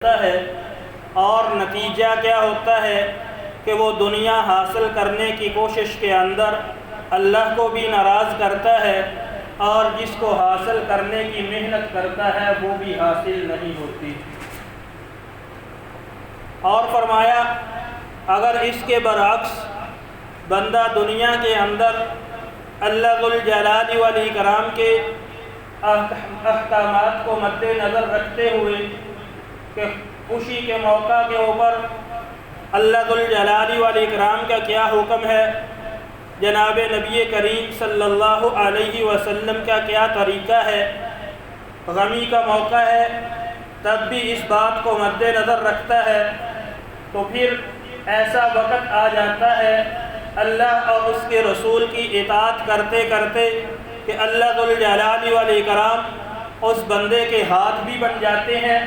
ہے اور نتیجہ کیا ہوتا ہے کہ وہ دنیا حاصل کرنے کی کوشش کے اندر اللہ کو بھی ناراض کرتا ہے اور جس کو حاصل کرنے کی محنت کرتا ہے وہ بھی حاصل نہیں ہوتی۔ اور فرمایا اگر اس کے برعکس بندہ دنیا کے اندر اللہ ذو الجلال والاکرام کے احکامات کو مد نظر رکھتے ہوئے کہ خوشی کے موقع کے اوپر اللہ ذو الجلال والاکرام کا کیا حکم ہے، جناب نبی کریم صلی اللہ علیہ وسلم کا کیا طریقہ ہے، غمی کا موقع ہے تب بھی اس بات کو مد نظر رکھتا ہے، تو پھر ایسا وقت آ جاتا ہے اللہ اور اس کے رسول کی اطاعت کرتے کرتے کہ اللہ ذو الجلال والاکرام اس بندے کے ہاتھ بھی بن جاتے ہیں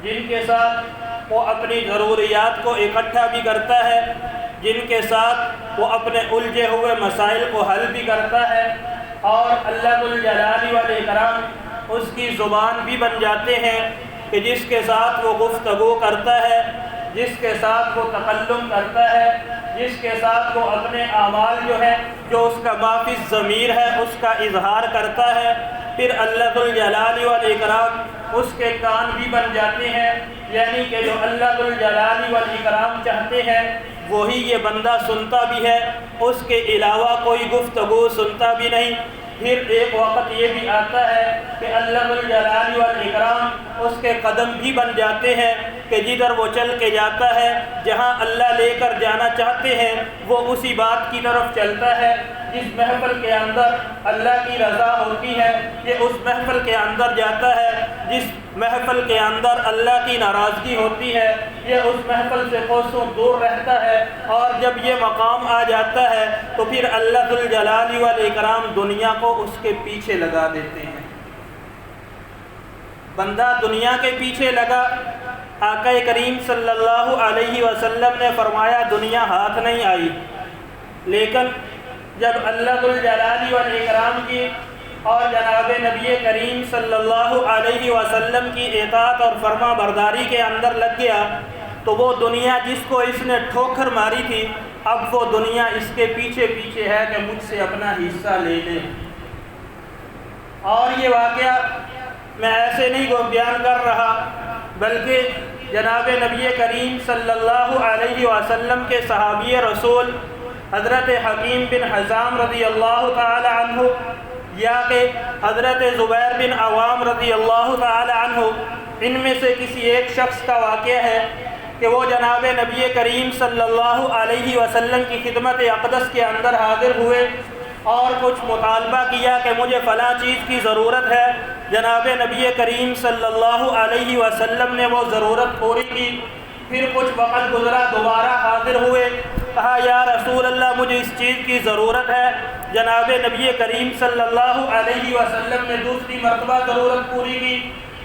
جن کے ساتھ وہ اپنی ضروریات کو اکٹھا بھی کرتا ہے، جن کے ساتھ وہ اپنے الجھے ہوئے مسائل کو حل بھی کرتا ہے، اور اللہ ذو الجلال والاکرام اس کی زبان بھی بن جاتے ہیں کہ جس کے ساتھ وہ گفتگو کرتا ہے، جس کے ساتھ وہ تکلم کرتا ہے، جس کے ساتھ وہ اپنے اعمال جو ہے جو اس کا ما فی الضمیر ہے اس کا اظہار کرتا ہے، پھر اللہ ذو الجلال والاکرام اس کے کان بھی بن جاتے ہیں، یعنی کہ جو اللہ ذو الجلال والاکرام چاہتے ہیں وہی یہ بندہ سنتا بھی ہے، اس کے علاوہ کوئی گفتگو سنتا بھی نہیں۔ پھر ایک وقت یہ بھی آتا ہے کہ اللہ ذو الجلال والاکرام اس کے قدم بھی بن جاتے ہیں کہ جدھر وہ چل کے جاتا ہے، جہاں اللہ لے کر جانا چاہتے ہیں وہ اسی بات کی طرف چلتا ہے۔ جس محفل کے اندر اللہ کی رضا ہوتی ہے یہ اس محفل کے اندر جاتا ہے، جس محفل کے اندر اللہ کی ناراضگی ہوتی ہے یہ اس محفل سے کوسوں دور رہتا ہے، اور جب یہ مقام آ جاتا ہے تو پھر اللہ ذو الجلال والاکرام دنیا کو اس کے پیچھے لگا دیتے ہیں۔ بندہ دنیا کے پیچھے لگا، آقا کریم صلی اللہ علیہ وسلم نے فرمایا دنیا ہاتھ نہیں آئی، لیکن جب اللہ ذو الجلال والاکرام کی اور جناب نبی کریم صلی اللہ علیہ وسلم کی اطاعت اور فرما برداری کے اندر لگ گیا تو وہ دنیا جس کو اس نے ٹھوکر ماری تھی اب وہ دنیا اس کے پیچھے پیچھے ہے کہ مجھ سے اپنا حصہ لے لے۔ اور یہ واقعہ میں ایسے نہیں بیان کر رہا بلکہ جناب نبی کریم صلی اللہ علیہ وسلم کے صحابی رسول حضرت حکیم بن حزام رضی اللہ تعالی عنہ یا کہ حضرت زبیر بن عوام رضی اللہ تعالی عنہ، ان میں سے کسی ایک شخص کا واقعہ ہے کہ وہ جناب نبی کریم صلی اللہ علیہ وسلم کی خدمت اقدس کے اندر حاضر ہوئے اور کچھ مطالبہ کیا کہ مجھے فلاں چیز کی ضرورت ہے۔ جناب نبی کریم صلی اللہ علیہ وسلم نے وہ ضرورت پوری کی، پھر کچھ وقت گزرا دوبارہ حاضر ہوئے، کہا یا رسول اللہ مجھے اس چیز کی ضرورت ہے۔ جناب نبی کریم صلی اللہ علیہ وسلم نے دوسری مرتبہ ضرورت پوری کی،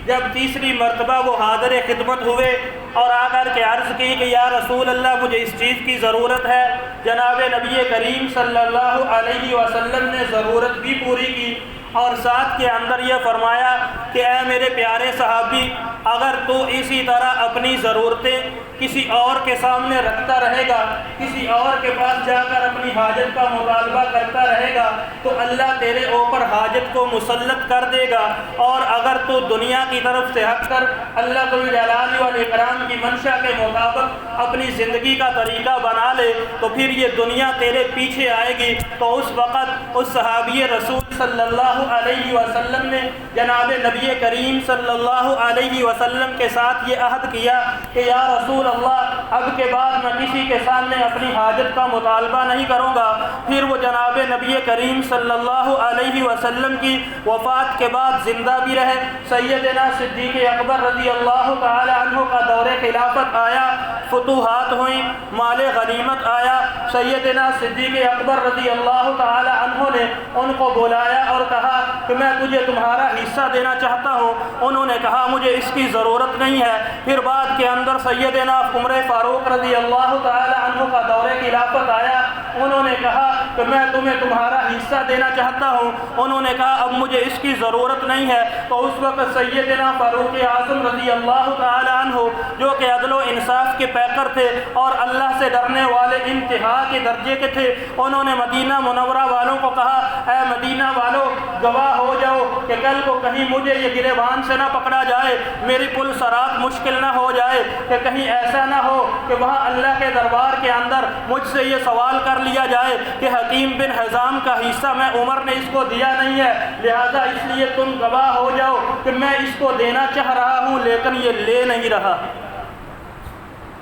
جب تیسری مرتبہ وہ حاضر خدمت ہوئے اور آ کر کے عرض کی کہ یا رسول اللہ مجھے اس چیز کی ضرورت ہے، جناب نبی کریم صلی اللہ علیہ وسلم نے ضرورت بھی پوری کی اور ساتھ کے اندر یہ فرمایا کہ اے میرے پیارے صحابی، اگر تو اسی طرح اپنی ضرورتیں کسی اور کے سامنے رکھتا رہے گا، کسی اور کے پاس جا کر اپنی حاجت کا مطالبہ کرتا رہے گا تو اللہ تیرے اوپر حاجت کو مسلط کر دے گا، اور اگر تو دنیا کی طرف سے ہٹ کر اللہ ذو الجلال والاکرام کی منشا کے مطابق اپنی زندگی کا طریقہ بنا لے تو پھر یہ دنیا تیرے پیچھے آئے گی۔ تو اس وقت اس صحابی رسول صلی اللہ علیہ وسلم نے جناب نبی کریم صلی اللہ علیہ وسلم کے ساتھ یہ عہد کیا کہ یا رسول اللہ اب کے بعد میں کسی کے سامنے اپنی حاجت کا مطالبہ نہیں کروں گا۔ پھر وہ جناب نبی کریم صلی اللہ علیہ وسلم کی وفات کے بعد زندہ بھی رہے، سیدنا صدیق اکبر رضی اللہ تعالی عنہ کا دور خلافت آیا، فتوحات ہوئیں، مال غنیمت آیا، سیدنا صدیق اکبر رضی اللہ تعالی عنہ نے ان کو بلایا اور کہا کہ میں تجھے تمہارا حصہ دینا چاہتا ہوں۔ انہوں نے کہا مجھے اس کی ضرورت نہیں ہے۔ پھر بعد کے اندر سیدنا عمر فاروق رضی اللہ تعالی عنہ کا دور خلافت آیا، انہوں نے کہا کہ میں تمہیں تمہارا حصہ دینا چاہتا ہوں۔ انہوں نے کہا اب مجھے اس کی ضرورت نہیں ہے۔ تو اس وقت سیدنا فاروق اعظم رضی اللہ تعالی عنہ جو کہ عدل و انصاف کے پیکر تھے اور اللہ سے ڈرنے والے انتہا کے درجے کے تھے، انہوں نے مدینہ منورہ والوں کو کہا اے مدینہ والوں گواہ ہو جاؤ کہ کل کو کہیں مجھے یہ گریبان سے نہ پکڑا جائے، میری پل صراط مشکل نہ ہو جائے، کہ کہیں ایسا نہ ہو کہ وہاں اللہ کے دربار کے اندر مجھ سے یہ سوال کر لیا جائے کہ حکیم بن حزام کا حصہ میں عمر نے اس کو دیا نہیں ہے، لہذا اس لیے تم گواہ ہو جاؤ کہ میں اس کو دینا چاہ رہا ہوں لیکن یہ لے نہیں رہا۔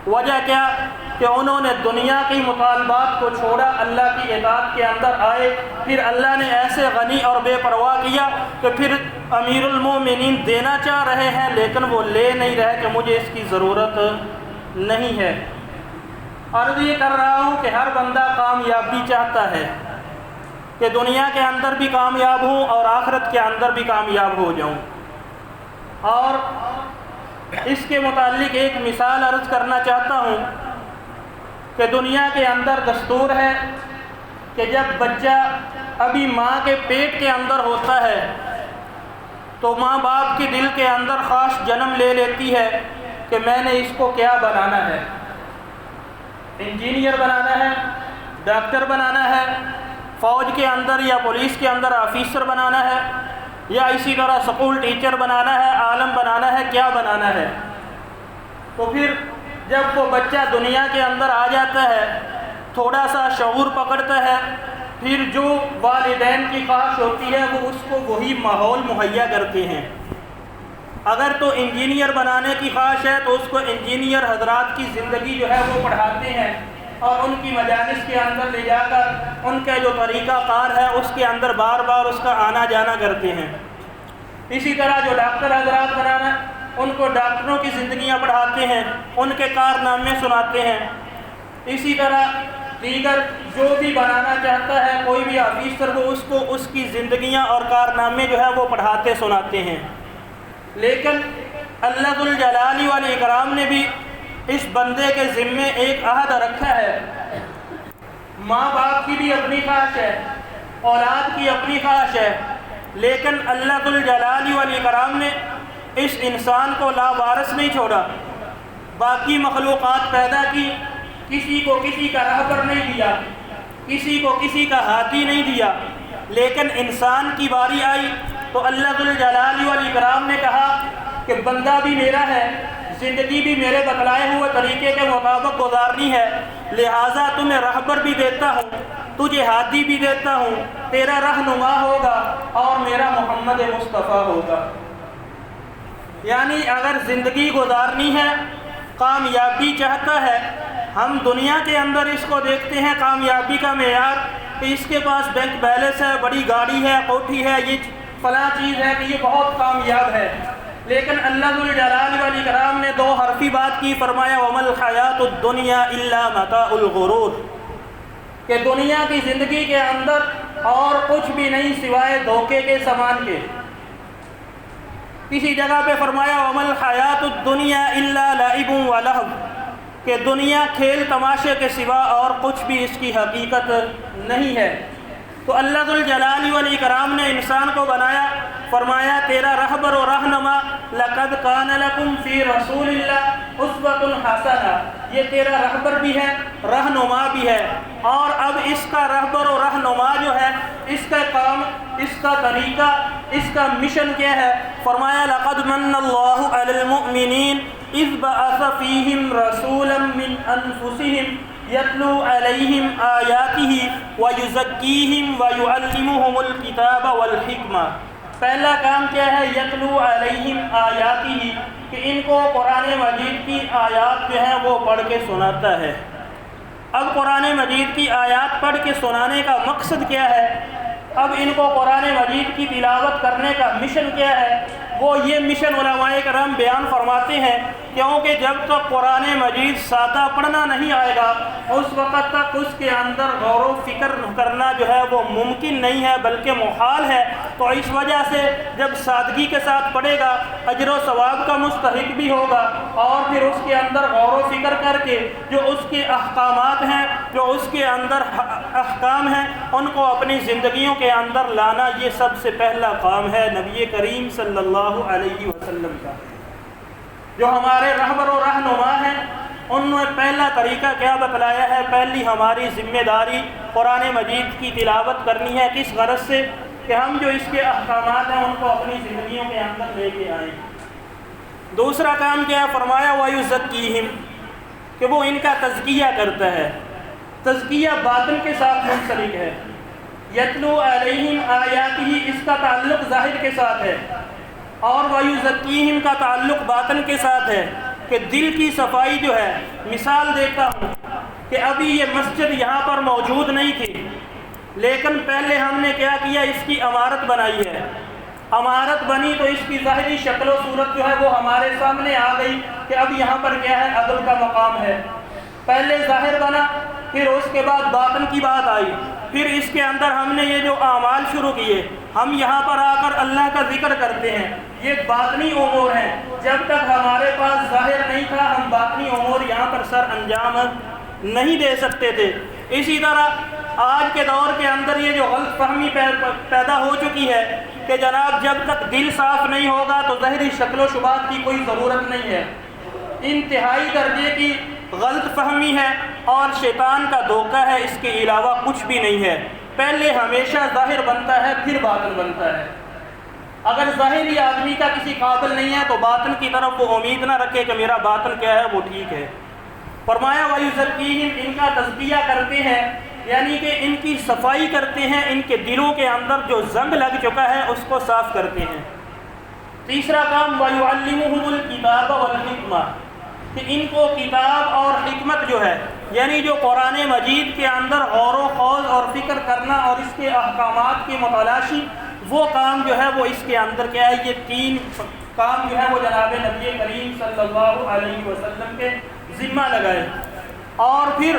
وجہ کیا کہ انہوں نے دنیا کی مطالبات کو چھوڑا، اللہ کی اطاعت کے اندر آئے، پھر اللہ نے ایسے غنی اور بے پرواہ کیا کہ پھر امیر المومنین دینا چاہ رہے ہیں لیکن وہ لے نہیں رہے کہ مجھے اس کی ضرورت نہیں ہے۔ عرض یہ کر رہا ہوں کہ ہر بندہ کامیابی چاہتا ہے کہ دنیا کے اندر بھی کامیاب ہوں اور آخرت کے اندر بھی کامیاب ہو جاؤں، اور اس کے متعلق ایک مثال عرض کرنا چاہتا ہوں کہ دنیا کے اندر دستور ہے کہ جب بچہ ابھی ماں کے پیٹ کے اندر ہوتا ہے تو ماں باپ کے دل کے اندر خاص جنم لے لیتی ہے کہ میں نے اس کو کیا بنانا ہے، انجینئر بنانا ہے، ڈاکٹر بنانا ہے، فوج کے اندر یا پولیس کے اندر آفیسر بنانا ہے، یا اسی طرح سکول ٹیچر بنانا ہے، عالم بنانا ہے، کیا بنانا ہے۔ تو پھر جب وہ بچہ دنیا کے اندر آ جاتا ہے، تھوڑا سا شعور پکڑتا ہے، پھر جو والدین کی خواہش ہوتی ہے وہ اس کو وہی ماحول مہیا کرتے ہیں۔ اگر تو انجینئر بنانے کی خواہش ہے تو اس کو انجینئر حضرات کی زندگی جو ہے وہ پڑھاتے ہیں اور ان کی مجالس کے اندر لے جا کر ان کا جو طریقہ کار ہے اس کے اندر بار بار اس کا آنا جانا کرتے ہیں۔ اسی طرح جو ڈاکٹر حضرات بنانا ان کو ڈاکٹروں کی زندگیاں پڑھاتے ہیں، ان کے کارنامے سناتے ہیں۔ اسی طرح دیگر جو بھی بنانا چاہتا ہے کوئی بھی آفیسر وہ اس کو اس کی زندگیاں اور کارنامے جو ہے وہ پڑھاتے سناتے ہیں۔ لیکن اللہ ذو الجلال والاکرام نے بھی اس بندے کے ذمے ایک عہد رکھا ہے۔ ماں باپ کی بھی اپنی خواہش ہے، اولاد کی اپنی خواہش ہے، لیکن اللہ ذو الجلال والاکرام نے اس انسان کو لاوارث نہیں چھوڑا۔ باقی مخلوقات پیدا کی، کسی کو کسی کا رہبر نہیں دیا، کسی کو کسی کا ہاتھی نہیں دیا، لیکن انسان کی باری آئی تو اللہ ذو الجلال والاکرام نے کہا کہ بندہ بھی میرا ہے، زندگی بھی میرے بتلائے ہوئے طریقے کے مطابق گزارنی ہے، لہٰذا تمہیں رہبر بھی دیتا ہوں، تجھے ہادی بھی دیتا ہوں، تیرا رہنما ہوگا اور میرا محمد مصطفیٰ ہوگا۔ یعنی اگر زندگی گزارنی ہے، کامیابی چاہتا ہے، ہم دنیا کے اندر اس کو دیکھتے ہیں کامیابی کا معیار کہ اس کے پاس بینک بیلنس ہے، بڑی گاڑی ہے، کوٹھی ہے، یہ فلاں چیز ہے کہ یہ بہت کامیاب ہے۔ لیکن اللہ ذو الجلال والاکرام نے دو حرفی بات کی، فرمایا وَمَا الْحَيَاةُ الدُّنْيَا إِلَّا مَتَاعُ الْغُرُورِ، کہ دنیا کی زندگی کے اندر اور کچھ بھی نہیں سوائے دھوکے کے سامان کے۔ کسی جگہ پہ فرمایا وَمَا الْحَيَاةُ الدُّنْيَا إِلَّا لَعِبٌ وَلَهْوٌ، کہ دنیا کھیل تماشے کے سوا اور کچھ بھی اس کی حقیقت نہیں ہے۔ تو اللہ ذو الجلال والاکرام نے انسان کو بنایا، فرمایا تیرا رہبر و رہنما لَقَدْ كَانَ لَكُمْ فِي رَسُولِ اللَّهِ أُسْوَةٌ حَسَنَةٌ، یہ تیرا رہبر بھی ہے، رہنما بھی ہے، اور اب اس کا رہبر و رہنما جو ہے اس کا کام، اس کا طریقہ، اس کا مشن کیا ہے؟ فرمایا لَقَدْ مَنَّ اللَّهُ عَلَى الْمُؤْمِنِينَ إِذْ بَعَثَ فِيهِمْ رَسُولًا مِّنْ أَنفُسِهِمْ يَتْلُو عَلَيْهِمْ آيَاتِهِ وَيُزَكِّيهِمْ وَيُعَلِّمُهُمُ الْكِتَابَ وَالْحِكْمَةَ۔ پہلا کام کیا ہے؟ یتلو علیہم آیاتہ، کہ ان کو قرآن مجید کی آیات جو ہیں وہ پڑھ کے سناتا ہے۔ اب قرآن مجید کی آیات پڑھ کے سنانے کا مقصد کیا ہے؟ اب ان کو قرآن مجید کی تلاوت کرنے کا مشن کیا ہے؟ وہ یہ مشن علماء کرام بیان فرماتے ہیں کیونکہ جب تک قرآن مجید سادہ پڑھنا نہیں آئے گا اس وقت تک اس کے اندر غور و فکر کرنا جو ہے وہ ممکن نہیں ہے بلکہ محال ہے۔ تو اس وجہ سے جب سادگی کے ساتھ پڑھے گا اجر و ثواب کا مستحق بھی ہوگا، اور پھر اس کے اندر غور و فکر کر کے جو اس کے احکامات ہیں، جو اس کے اندر احکام ہیں، ان کو اپنی زندگیوں کے اندر لانا، یہ سب سے پہلا کام ہے نبی کریم صلی اللہ علیہ وسلم کا۔ جو ہمارے رہبر و رہنما ہیں انہوں نے پہلا طریقہ کیا بتلایا ہے؟ پہلی ہماری ذمہ داری قرآن مجید کی تلاوت کرنی ہے، کس غرض سے کہ ہم جو اس کے احکامات ہیں ان کو اپنی زندگیوں کے اندر لے کے آئیں۔ دوسرا کام کیا فرمایا؟ وَيُزَكِّيهِمْ، کہ وہ ان کا تزکیہ کرتا ہے۔ تزکیہ باطن کے ساتھ منسلک ہے۔ یتلو علیہم آیاتہ، اس کا تعلق ظاہر کے ساتھ ہے، اور وَيُزَكِّيهِمْ کا تعلق باطن کے ساتھ ہے کہ دل کی صفائی جو ہے۔ مثال دیتا ہوں کہ ابھی یہ مسجد یہاں پر موجود نہیں تھی، لیکن پہلے ہم نے کیا کیا؟ اس کی عمارت بنائی ہے۔ عمارت بنی تو اس کی ظاہری شکل و صورت جو ہے وہ ہمارے سامنے آ گئی کہ اب یہاں پر کیا ہے؟ عدل کا مقام ہے۔ پہلے ظاہر بنا، پھر اس کے بعد باطن کی بات آئی، پھر اس کے اندر ہم نے یہ جو اعمال شروع کیے، ہم یہاں پر آ کر اللہ کا ذکر کرتے ہیں، یہ باطنی امور ہیں۔ جب تک ہمارے پاس ظاہر نہیں تھا ہم باطنی امور یہاں پر سر انجام نہیں دے سکتے تھے۔ اسی طرح آج کے دور کے اندر یہ جو غلط فہمی پیدا ہو چکی ہے کہ جناب جب تک دل صاف نہیں ہوگا تو ظاہری شکل و شبہات کی کوئی ضرورت نہیں ہے، انتہائی درجے کی غلط فہمی ہے اور شیطان کا دھوکہ ہے، اس کے علاوہ کچھ بھی نہیں ہے۔ پہلے ہمیشہ ظاہر بنتا ہے پھر باطن بنتا ہے۔ اگر ظاہری آدمی کا کسی قابل نہیں ہے تو باطن کی طرف وہ امید نہ رکھے کہ میرا باطن کیا ہے وہ ٹھیک ہے۔ فرمایا وَيُزَكِّيهِمْ، ان کا تزکیہ کرتے ہیں، یعنی کہ ان کی صفائی کرتے ہیں، ان کے دلوں کے اندر جو زنگ لگ چکا ہے اس کو صاف کرتے ہیں۔ تیسرا کام وَيُعَلِّمُهُمُ الْكِتَابَ وَالْحِكْمَةَ، کہ ان کو کتاب اور حکمت جو ہے، یعنی جو قرآن مجید کے اندر غور و خوض اور فکر کرنا اور اس کے احکامات کی متلاشی، وہ کام جو ہے وہ اس کے اندر کیا ہے؟ یہ تین کام جو ہے وہ جناب نبی کریم صلی اللہ علیہ وسلم کے ذمہ لگائے۔ اور پھر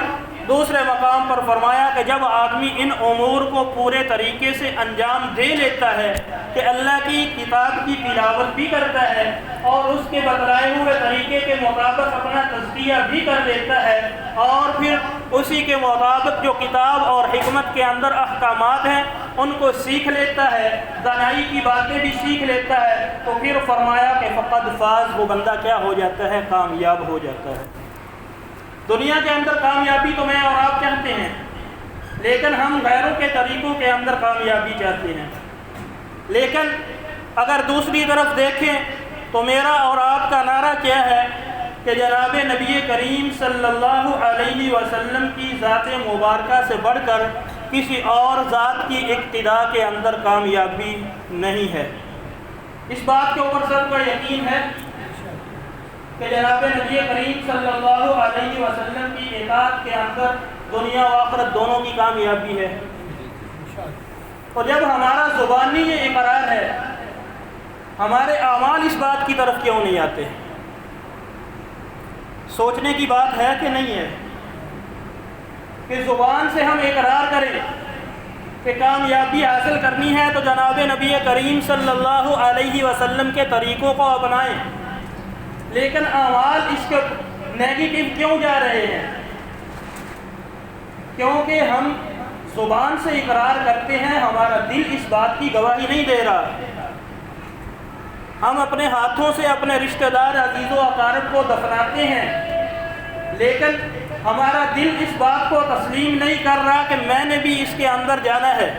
دوسرے مقام پر فرمایا کہ جب آدمی ان امور کو پورے طریقے سے انجام دے لیتا ہے کہ اللہ کی کتاب کی تلاوت بھی کرتا ہے اور اس کے بتلائے ہوئے طریقے کے مطابق اپنا تزکیہ بھی کر لیتا ہے، اور پھر اسی کے مطابق جو کتاب اور حکمت کے اندر احکامات ہیں ان کو سیکھ لیتا ہے، دانائی کی باتیں بھی سیکھ لیتا ہے، تو پھر فرمایا کہ فقد فاز، وہ بندہ کیا ہو جاتا ہے؟ کامیاب ہو جاتا ہے۔ دنیا کے اندر کامیابی تو میں اور آپ چاہتے ہیں، لیکن ہم غیروں کے طریقوں کے اندر کامیابی چاہتے ہیں۔ لیکن اگر دوسری طرف دیکھیں تو میرا اور آپ کا نعرہ کیا ہے کہ جناب نبی کریم صلی اللہ علیہ وسلم کی ذات مبارکہ سے بڑھ کر کسی اور ذات کی اقتداء کے اندر کامیابی نہیں ہے۔ اس بات کے اوپر سب کا یقین ہے کہ جناب نبی کریم صلی اللہ علیہ وسلم کی اطاعت کے اندر دنیا و آخرت دونوں کی کامیابی ہے۔ اور جب ہمارا زبانی یہ اقرار ہے، ہمارے اعمال اس بات کی طرف کیوں نہیں آتے؟ سوچنے کی بات ہے کہ نہیں ہے کہ زبان سے ہم اقرار کریں کہ کامیابی حاصل کرنی ہے تو جناب نبی کریم صلی اللہ علیہ وسلم کے طریقوں کو اپنائیں، لیکن اعمال اس کے نیگیٹو کیوں جا رہے ہیں؟ کیونکہ ہم زبان سے اقرار کرتے ہیں، ہمارا دل اس بات کی گواہی نہیں دے رہا۔ ہم اپنے ہاتھوں سے اپنے رشتہ دار عزیز و اقارب کو دفناتے ہیں، لیکن ہمارا دل اس بات کو تسلیم نہیں کر رہا کہ میں نے بھی اس کے اندر جانا ہے۔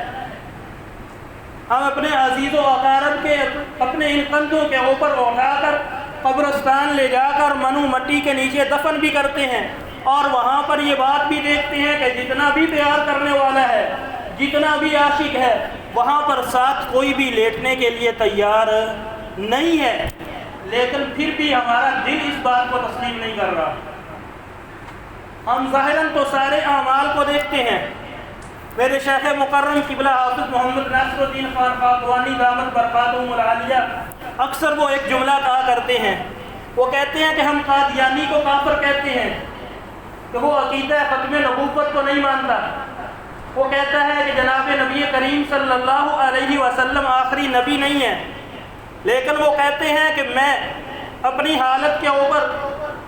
ہم اپنے عزیز و اقارب کے اپنے ان کندھوں کے اوپر اٹھا کر قبرستان لے جا کر منو مٹی کے نیچے دفن بھی کرتے ہیں، اور وہاں پر یہ بات بھی دیکھتے ہیں کہ جتنا بھی پیار کرنے والا ہے، جتنا بھی عاشق ہے، وہاں پر ساتھ کوئی بھی لیٹنے کے لیے تیار نہیں ہے، لیکن پھر بھی ہمارا دل اس بات کو تسلیم نہیں کر رہا۔ ہم ظاہراً تو سارے اعمال کو دیکھتے ہیں۔ میرے شیخ مکرم قبلہ حافظ محمد ناصر الدین خان خاکوانی دامت برکاتہم العالیہ اکثر وہ ایک جملہ کہا کرتے ہیں وہ کہتے ہیں کہ ہم قادیانی کو کافر کہتے ہیں کہ وہ عقیدہ ختم نبوت کو نہیں مانتا۔ وہ کہتا ہے کہ جناب نبی کریم صلی اللہ علیہ وسلم آخری نبی نہیں ہے، لیکن وہ کہتے ہیں کہ میں اپنی حالت کے اوپر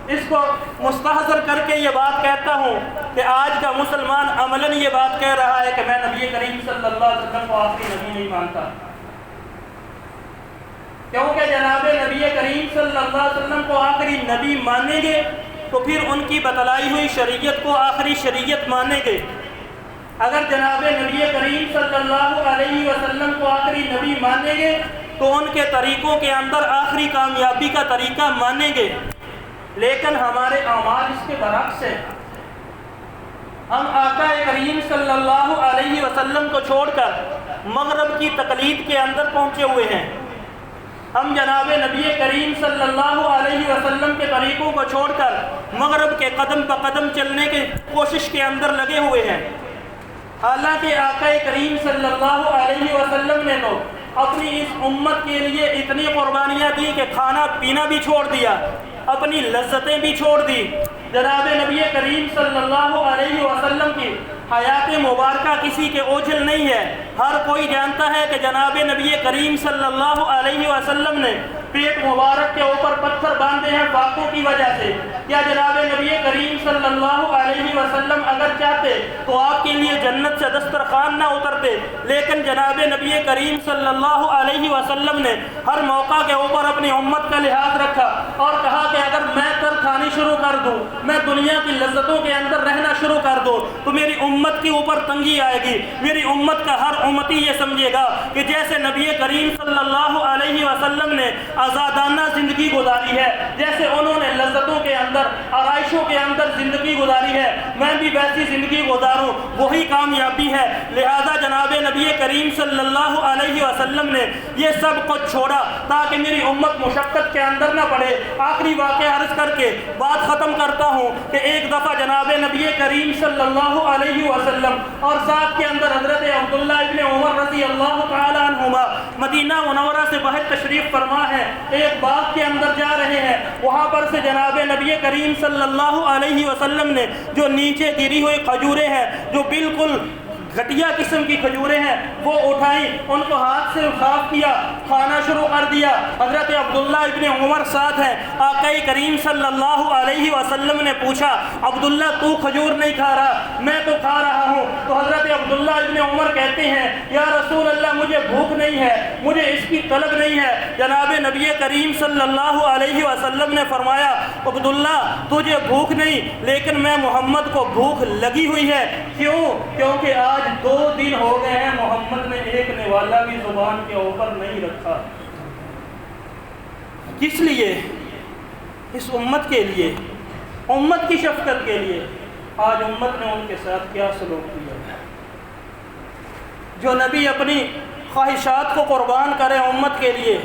اس کو مستحضر کر کے یہ بات کہتا ہوں کہ آج کا مسلمان عملاً یہ بات کہہ رہا ہے کہ میں نبی کریم صلی اللہ علیہ وسلم کو آخری نبی نہیں مانتا، کیونکہ جناب نبی کریم صلی اللہ علیہ وسلم کو آخری نبی مانیں گے تو پھر ان کی بتلائی ہوئی شریعت کو آخری شریعت مانیں گے۔ اگر جناب نبی کریم صلی اللہ علیہ وسلم کو آخری نبی مانیں گے تو ان کے طریقوں کے اندر آخری کامیابی کا طریقہ مانیں گے، لیکن ہمارے اعمال اس کے برعکس ہیں۔ ہم آقا کریم صلی اللہ علیہ وسلم کو چھوڑ کر مغرب کی تقلید کے اندر پہنچے ہوئے ہیں۔ ہم جناب نبی کریم صلی اللہ علیہ وسلم کے طریقوں کو چھوڑ کر مغرب کے قدم بہ قدم چلنے کی کوشش کے اندر لگے ہوئے ہیں، حالانکہ آقا کریم صلی اللہ علیہ وسلم نے تو اپنی اس امت کے لیے اتنی قربانیاں دی کہ کھانا پینا بھی چھوڑ دیا، اپنی لذتیں بھی چھوڑ دی۔ جناب نبی کریم صلی اللہ علیہ وسلم کی حیات مبارکہ کسی کے اوجھل نہیں ہے، ہر کوئی جانتا ہے کہ جناب نبی کریم صلی اللہ علیہ وسلم نے پیٹ مبارک کے اوپر پتھر باندھے ہیں فاقوں کی وجہ سے۔ کیا جناب نبی کریم صلی اللہ علیہ وسلم اگر چاہتے تو آپ کے لیے جنت سے دسترخوان نہ اترتے، لیکن جناب نبی کریم صلی اللہ علیہ وسلم نے ہر موقع کے اوپر اپنی امت کا لحاظ رکھا اور کہا کہ اگر میں تر کھانی شروع کر دوں، میں دنیا کی لذتوں کے اندر رہنا شروع کر دوں تو میری امت کے اوپر تنگی آئے گی، میری امت کا ہر امتی یہ سمجھے گا کہ جیسے نبی کریم صلی اللہ علیہ وسلم نے آزادانہ زندگی گزاری ہے، جیسے انہوں نے لذتوں کے اندر آرائشوں کے اندر زندگی گزاری ہے، میں بھی ویسی زندگی گزاروں، وہی کامیابی ہے۔ لہذا جناب نبی کریم صلی اللہ علیہ وسلم نے یہ سب کچھ چھوڑا تاکہ میری امت مشقت کے اندر نہ پڑے۔ آخری واقعہ عرض کر کے بات ختم کرتا ہوں کہ ایک دفعہ جناب نبی کریم صلی اللہ علیہ وسلم اور ساتھ کے اندر حضرت عبداللہ ابن عمر رضی اللہ تعالی عنہما مدینہ منورہ سے باہر تشریف فرما ہے، ایک باغ کے اندر جا رہے ہیں، وہاں پر سے جناب نبی کریم صلی اللہ علیہ وسلم نے جو نیچے گری ہوئی کھجوریں ہیں، جو بالکل گھٹیا قسم کی کھجوریں ہیں، وہ اٹھائیں، ان کو ہاتھ سے صاف کیا، کھانا شروع کر دیا۔ حضرت عبداللہ ابن عمر ساتھ ہیں، آقا کریم صلی اللہ علیہ وسلم نے پوچھا عبداللہ تو کھجور نہیں کھا رہا؟ میں تو کھا رہا ہوں۔ تو حضرت عبداللہ ابن عمر کہتے ہیں یا رسول اللہ مجھے بھوک نہیں ہے، مجھے اس کی طلب نہیں ہے۔ جناب نبی کریم صلی اللہ علیہ وسلم نے فرمایا عبداللہ تجھے بھوک نہیں، لیکن میں محمد کو بھوک لگی ہوئی ہے۔ کیوں؟ کیونکہ آج 2 دن ہو گئے ہیں محمد نے ایک نوالا بھی زبان کے اوپر نہیں رکھا۔ کس لیے؟ اس امت کے لیے، امت کی شفقت کے لیے۔ آج امت نے ان کے ساتھ کیا سلوک کیا؟ جو نبی اپنی خواہشات کو قربان کرے امت کے لیے،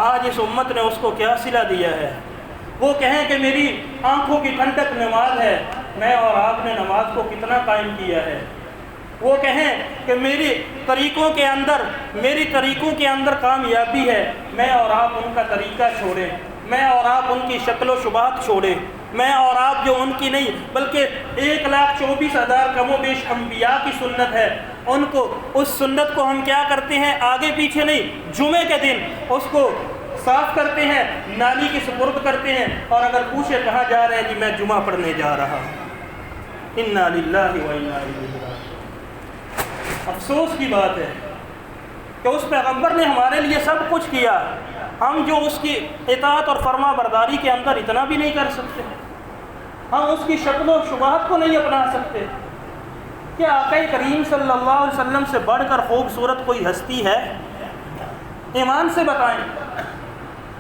آج اس امت نے اس کو کیا صلہ دیا ہے؟ وہ کہیں کہ میری آنکھوں کی ٹھنڈک نماز ہے، میں اور آپ نے نماز کو کتنا قائم کیا ہے؟ وہ کہیں کہ میری طریقوں کے اندر کامیابی ہے، میں اور آپ ان کا طریقہ چھوڑیں، میں اور آپ ان کی شکل و شباہت چھوڑیں، میں اور آپ جو ان کی نہیں بلکہ 1,24,000 کم و بیش انبیاء کی سنت ہے، ان کو اس سنت کو ہم کیا کرتے ہیں؟ آگے پیچھے نہیں، جمعے کے دن اس کو صاف کرتے ہیں، نالی کی سپرد کرتے ہیں، اور اگر پوچھے کہاں جا رہے ہیں؟ جی میں جمعہ پڑھنے جا رہا ہوں۔ انا للہ و انا الیہ راجعون۔ افسوس کی بات ہے کہ اس پیغمبر نے ہمارے لیے سب کچھ کیا، ہم جو اس کی اطاعت اور فرما برداری کے اندر اتنا بھی نہیں کر سکتے، ہم اس کی شکل و شباہت کو نہیں اپنا سکتے۔ کیا آقا کریم صلی اللہ علیہ وسلم سے بڑھ کر خوبصورت کوئی ہستی ہے؟ ایمان سے بتائیں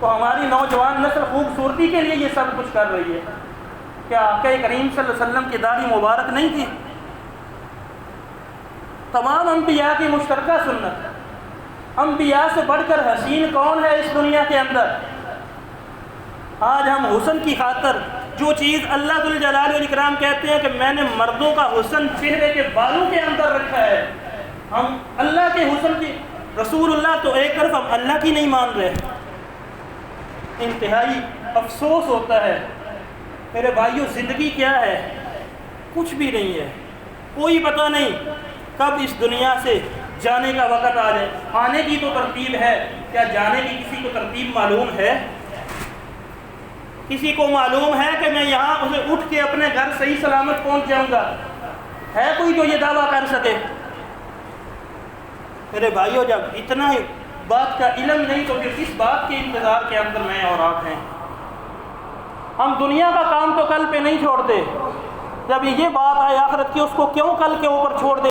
تو ہماری نوجوان نسل خوبصورتی کے لیے یہ سب کچھ کر رہی ہے۔ کیا آقا کریم صلی اللہ علیہ وسلم کی داڑھی مبارک نہیں تھی؟ تمام انبیاء کی مشترکہ سنت۔ انبیاء سے بڑھ کر حسین کون ہے اس دنیا کے اندر؟ آج ہم حسن کی خاطر جو چیز اللہ ذوالجلال والاکرام کہتے ہیں کہ میں نے مردوں کا حسن چہرے کے بالوں کے اندر رکھا ہے، ہم اللہ کے حسن کی، رسول اللہ تو ایک طرف ہم اللہ کی نہیں مان رہے، انتہائی افسوس ہوتا ہے۔ میرے بھائیوں، زندگی کیا ہے؟ کچھ بھی نہیں ہے، کوئی پتہ نہیں کب اس دنیا سے جانے کا وقت آ جائے۔ آنے کی تو ترتیب ہے، کیا جانے کی کسی کو ترتیب معلوم ہے؟ کسی کو معلوم ہے کہ میں یہاں سے اٹھ کے اپنے گھر صحیح سلامت پہنچ جاؤں گا؟ ہے کوئی جو یہ دعویٰ کر سکے؟ میرے بھائیوں، جب اتنا ہی بات کا علم نہیں تو پھر کس بات کے انتظار کے اندر میں اور آپ ہیں؟ ہم دنیا کا کام تو کل پہ نہیں چھوڑتے، جب یہ بات آئے آخرت کی اس کو کیوں کل کے اوپر چھوڑ دے؟